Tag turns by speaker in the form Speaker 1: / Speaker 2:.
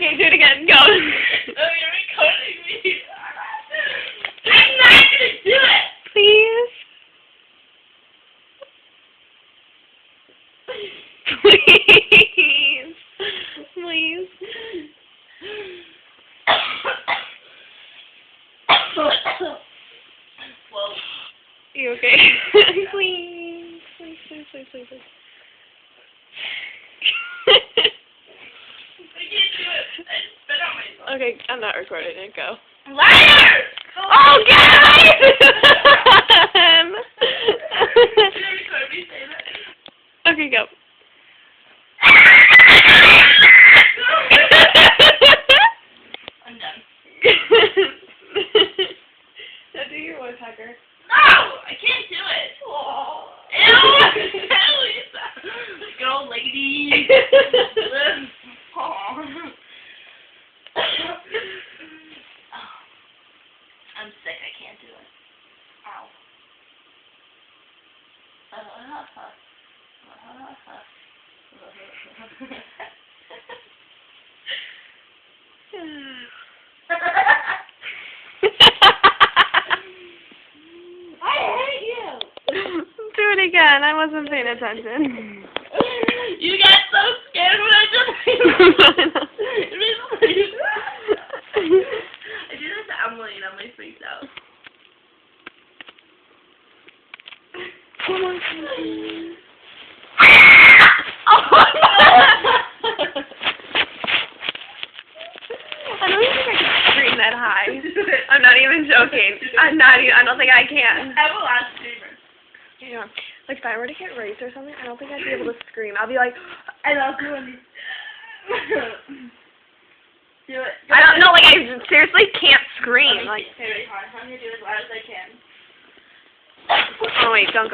Speaker 1: Okay, do it again. Go.
Speaker 2: Oh, you're recording me. I'm not gonna do it.
Speaker 1: Please. Please. Please.
Speaker 2: Whoa.
Speaker 1: You okay? Please. Please, please, please, please, please.
Speaker 2: I can't do it. I spit on myself.
Speaker 1: Okay, I'm not recording it. Go.
Speaker 2: Liar!
Speaker 1: Oh, guys!
Speaker 2: Did you record me say that?
Speaker 1: Okay, go.
Speaker 2: I'm done.
Speaker 1: Now do your woodpecker.
Speaker 2: No! I can't do it.
Speaker 1: Oh.
Speaker 2: Ew! Good old lady. I'm sick. I can't do it. Ow. I hate you.
Speaker 1: Do it again. I wasn't paying attention.
Speaker 2: You got so scared when I just I did that to Emily and Emily freaked out.
Speaker 1: Come on. I don't even think I can scream that high. I'm not even joking. I don't think I can.
Speaker 2: I'm a loud screamer.
Speaker 1: Yeah. Like if I were to get raped or something, I don't think I'd be able to scream. I'll be like,
Speaker 2: And I'll do one of these. Do it.
Speaker 1: I don't know, like I seriously can't scream. Like,
Speaker 2: okay, wait, hold on. I'm gonna do it as loud as I can.
Speaker 1: oh wait, don't go.